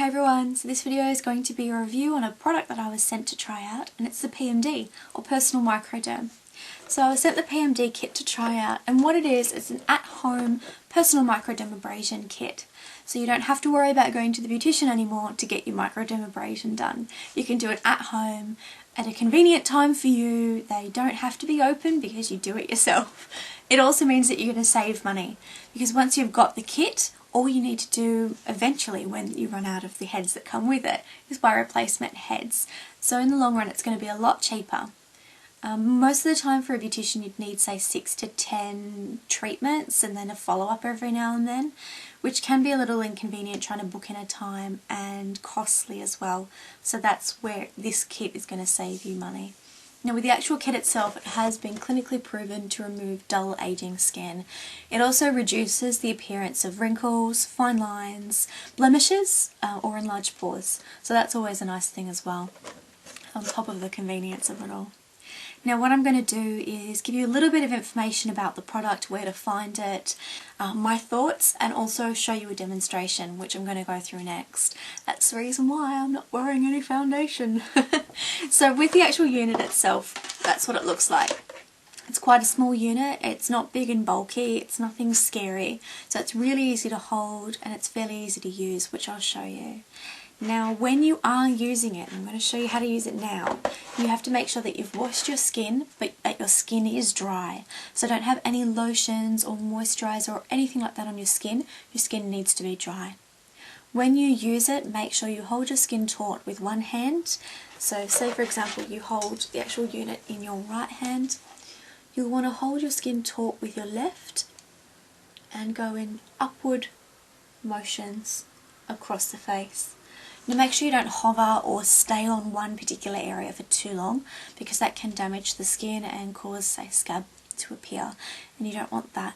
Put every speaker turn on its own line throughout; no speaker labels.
Hey everyone, so this video is going to be a review on a product that I was sent to try out, and it's the PMD, or Personal Microderm. So I was sent the PMD kit to try out, and what it is, it's an at-home personal microdermabrasion kit. So you don't have to worry about going to the beautician anymore to get your microdermabrasion done. You can do it at home, at a convenient time for you. They don't have to be open because you do it yourself. It also means that you're going to save money, because once you've got the kit, all you need to do eventually when you run out of the heads that come with it is buy replacement heads. So in the long run it's going to be a lot cheaper. Most of the time for a beautician you'd need say 6 to 10 treatments and then a follow-up every now and then, which can be a little inconvenient trying to book in a time and costly as well. So that's where this kit is going to save you money. Now with the actual kit itself, it has been clinically proven to remove dull aging skin. It also reduces the appearance of wrinkles, fine lines, blemishes or enlarged pores. So that's always a nice thing as well, on top of the convenience of it all. Now what I'm going to do is give you a little bit of information about the product, where to find it, my thoughts, and also show you a demonstration which I'm going to go through next. That's the reason why I'm not wearing any foundation. So with the actual unit itself, that's what it looks like. It's quite a small unit, it's not big and bulky, it's nothing scary, so it's really easy to hold and it's fairly easy to use, which I'll show you. Now when you are using it, I'm going to show you how to use it now, you have to make sure that you've washed your skin, but that your skin is dry. So don't have any lotions or moisturiser or anything like that on your skin needs to be dry. When you use it, make sure you hold your skin taut with one hand. So say for example you hold the actual unit in your right hand, you'll want to hold your skin taut with your left and go in upward motions across the face. Now make sure you don't hover or stay on one particular area for too long, because that can damage the skin and cause, say, scab to appear, and you don't want that.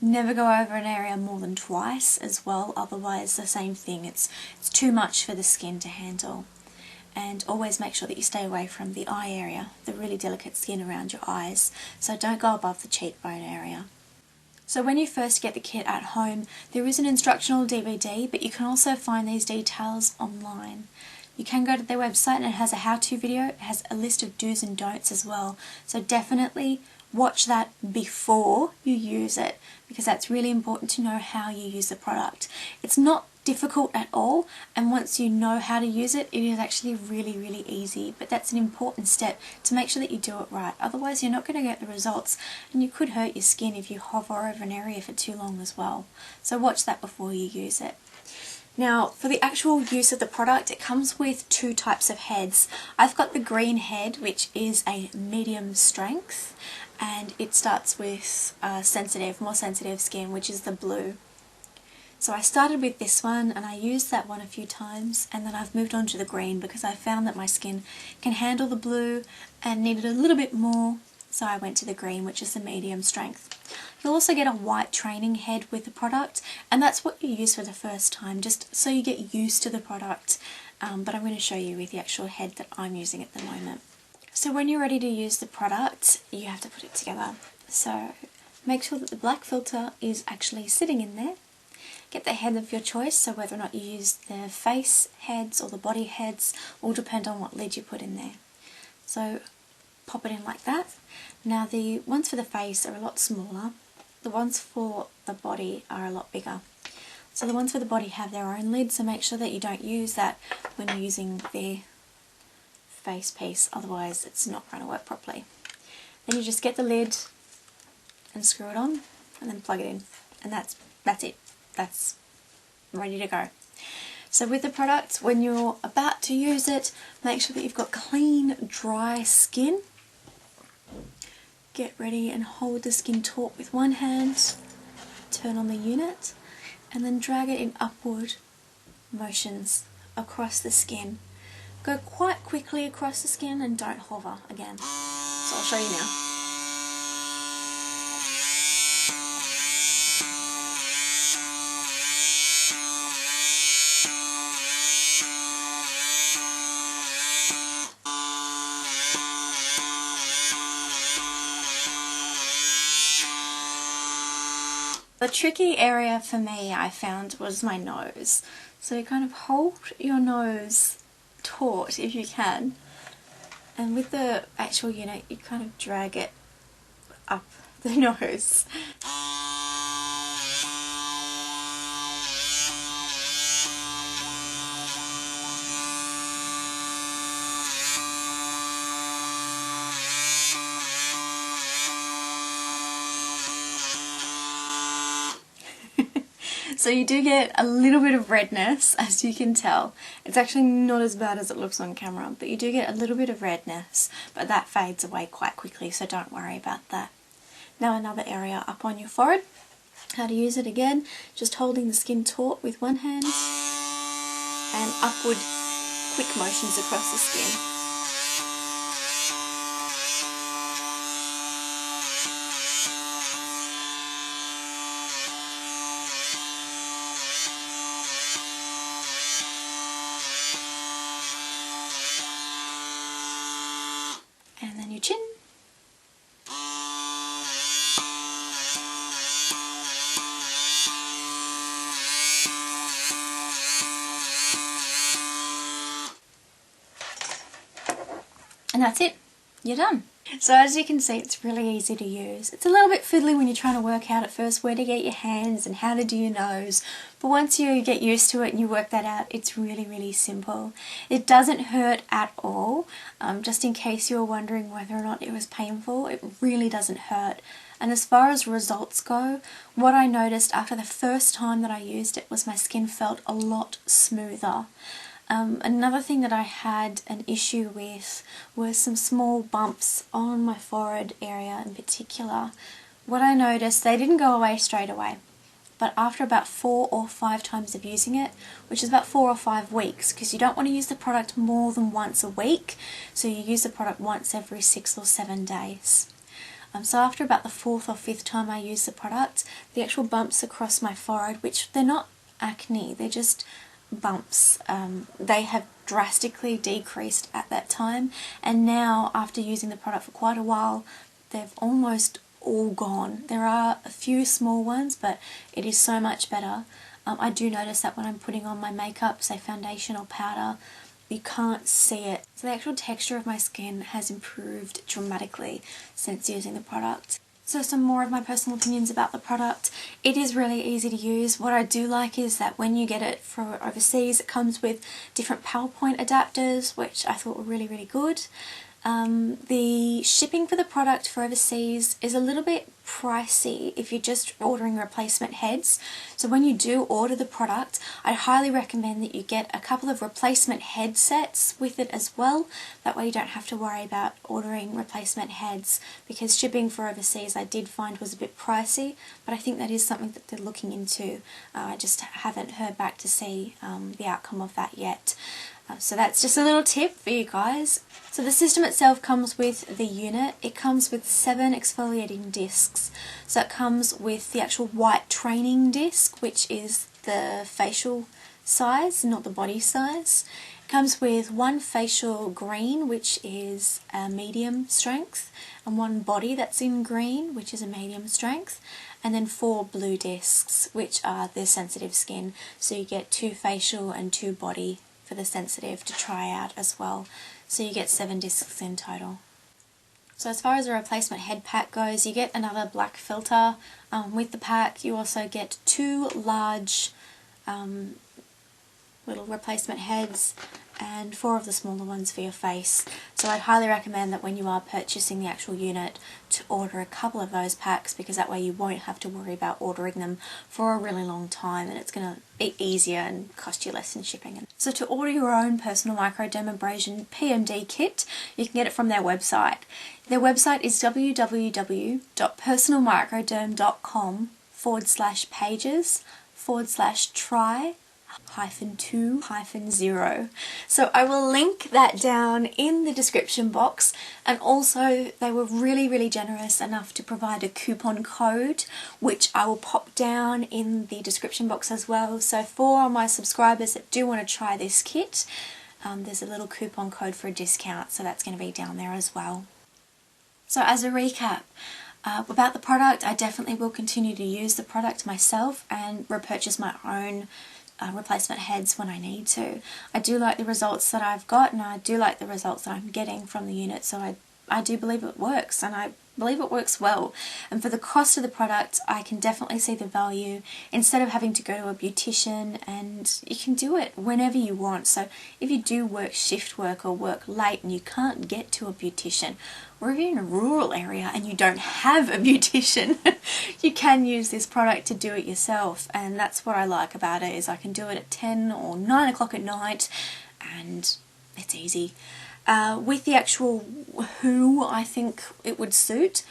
Never go over an area more than twice as well, otherwise the same thing, it's too much for the skin to handle. And always make sure that you stay away from the eye area, the really delicate skin around your eyes, so don't go above the cheekbone area. So when you first get the kit at home, there is an instructional DVD, but you can also find these details online. You can go to their website and it has a how-to video, it has a list of do's and don'ts as well, so definitely watch that before you use it, because that's really important to know how you use the product. It's not difficult at all, and once you know how to use it, it is actually really easy, but that's an important step to make sure that you do it right, otherwise you're not going to get the results and you could hurt your skin if you hover over an area for too long as well. So watch that before you use it. Now for the actual use of the product, it comes with two types of heads. I've got the green head, which is a medium strength, and it starts with more sensitive skin, which is the blue. So I started with this one and I used that one a few times, and then I've moved on to the green because I found that my skin can handle the blue and needed a little bit more, so I went to the green, which is the medium strength. You'll also get a white training head with the product, and that's what you use for the first time, just so you get used to the product, but I'm going to show you with the actual head that I'm using at the moment. So when you're ready to use the product, you have to put it together. So make sure that the black filter is actually sitting in there. Get the head of your choice, so whether or not you use the face heads or the body heads will depend on what lid you put in there. So pop it in like that. Now the ones for the face are a lot smaller, the ones for the body are a lot bigger. So the ones for the body have their own lid, so make sure that you don't use that when you're using the face piece, otherwise it's not going to work properly. Then you just get the lid and screw it on and then plug it in, and that's it. That's ready to go. So with the product, when you're about to use it, make sure that you've got clean, dry skin. Get ready and hold the skin taut with one hand, turn on the unit, and then drag it in upward motions across the skin. Go quite quickly across the skin and don't hover again. So I'll show you now. The tricky area for me, I found, was my nose. So you kind of hold your nose taut if you can, and with the actual unit you kind of drag it up the nose. So you do get a little bit of redness, as you can tell. It's actually not as bad as it looks on camera, but you do get a little bit of redness, but that fades away quite quickly, so don't worry about that. Now another area up on your forehead. How to use it again, just holding the skin taut with one hand and upward quick motions across the skin. And then your chin. And that's it. You're done. So as you can see, it's really easy to use. It's a little bit fiddly when you're trying to work out at first where to get your hands and how to do your nose, but once you get used to it and you work that out, it's really, really simple. It doesn't hurt at all. Just in case you were wondering whether or not it was painful, it really doesn't hurt. And as far as results go, what I noticed after the first time that I used it was my skin felt a lot smoother. Another thing that I had an issue with were some small bumps on my forehead area in particular. What I noticed, they didn't go away straight away, but after about 4 or 5 times of using it, which is about 4 or 5 weeks, because you don't want to use the product more than once a week, so you use the product once every 6 or 7 days. So after about the 4th or 5th time I used the product, the actual bumps across my forehead, which they're not acne, they're just bumps, they have drastically decreased at that time, and now after using the product for quite a while, they've almost all gone. There are a few small ones, but it is so much better. I do notice that when I'm putting on my makeup, say foundation or powder, you can't see it. So the actual texture of my skin has improved dramatically since using the product. So some more of my personal opinions about the product. It is really easy to use. What I do like is that when you get it for overseas, it comes with different PowerPoint adapters, which I thought were really, really good. The shipping for the product for overseas is a little bit pricey if you're just ordering replacement heads. So when you do order the product, I highly recommend that you get a couple of replacement headsets with it as well. That way you don't have to worry about ordering replacement heads, because shipping for overseas I did find was a bit pricey, but I think that is something that they're looking into. I just haven't heard back to see the outcome of that yet. So that's just a little tip for you guys. So the system itself comes with the unit. It comes with 7 exfoliating discs. So it comes with the actual white training disc, which is the facial size, not the body size. It comes with 1 facial green, which is a medium strength, and 1 body that's in green, which is a medium strength, and then 4 blue discs, which are the sensitive skin. So you get 2 facial and 2 body for the sensitive to try out as well. So you get 7 discs in total. So as far as a replacement head pack goes, you get another black filter with the pack. You also get 2 large little replacement heads and 4 of the smaller ones for your face. So I'd highly recommend that when you are purchasing the actual unit to order a couple of those packs, because that way you won't have to worry about ordering them for a really long time, and it's going to be easier and cost you less in shipping. So to order your own personal microdermabrasion PMD kit, you can get it from their website. Their website is www.personalmicroderm.com/pages/try-2-0. So I will link that down in the description box, and also they were really generous enough to provide a coupon code, which I will pop down in the description box as well. So for my subscribers that do want to try this kit, there's a little coupon code for a discount, so that's going to be down there as well. So as a recap, about the product, I definitely will continue to use the product myself and repurchase my own replacement heads when I need to. I do like the results that I've got, and I do like the results that I'm getting from the unit, so I do believe it works, and I believe it works well. And for the cost of the product, I can definitely see the value instead of having to go to a beautician, and you can do it whenever you want. So if you do work shift work or work late and you can't get to a beautician, or if you're in a rural area and you don't have a beautician, you can use this product to do it yourself. And that's what I like about it, is I can do it at 10 or 9 o'clock at night, and it's easy. With the actual who I think it would suit,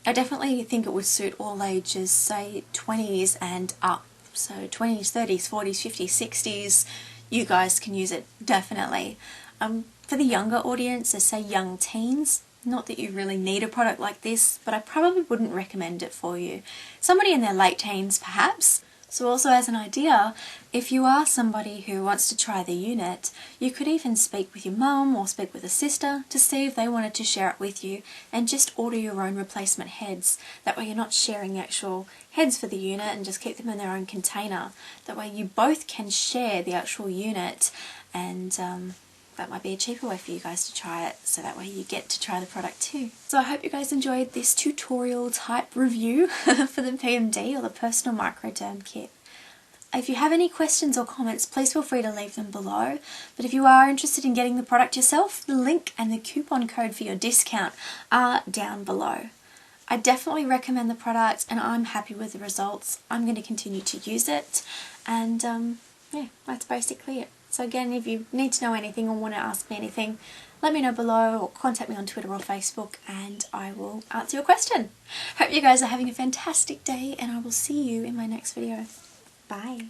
I definitely think it would suit all ages, say 20s and up. So 20s, 30s, 40s, 50s, 60s, you guys can use it, definitely. For the younger audience, so say young teens, not that you really need a product like this, but I probably wouldn't recommend it for you. Somebody in their late teens, perhaps. So also, as an idea, if you are somebody who wants to try the unit, you could even speak with your mum or speak with a sister to see if they wanted to share it with you, and just order your own replacement heads. That way you're not sharing the actual heads for the unit, and just keep them in their own container. That way you both can share the actual unit, and that might be a cheaper way for you guys to try it, so that way you get to try the product too. So I hope you guys enjoyed this tutorial type review for the PMD, or the Personal Microderm Kit. If you have any questions or comments, please feel free to leave them below. But if you are interested in getting the product yourself, the link and the coupon code for your discount are down below. I definitely recommend the product, and I'm happy with the results. I'm going to continue to use it, and yeah, that's basically it. So again, if you need to know anything or want to ask me anything, let me know below, or contact me on Twitter or Facebook, and I will answer your question. Hope you guys are having a fantastic day, and I will see you in my next video. Bye.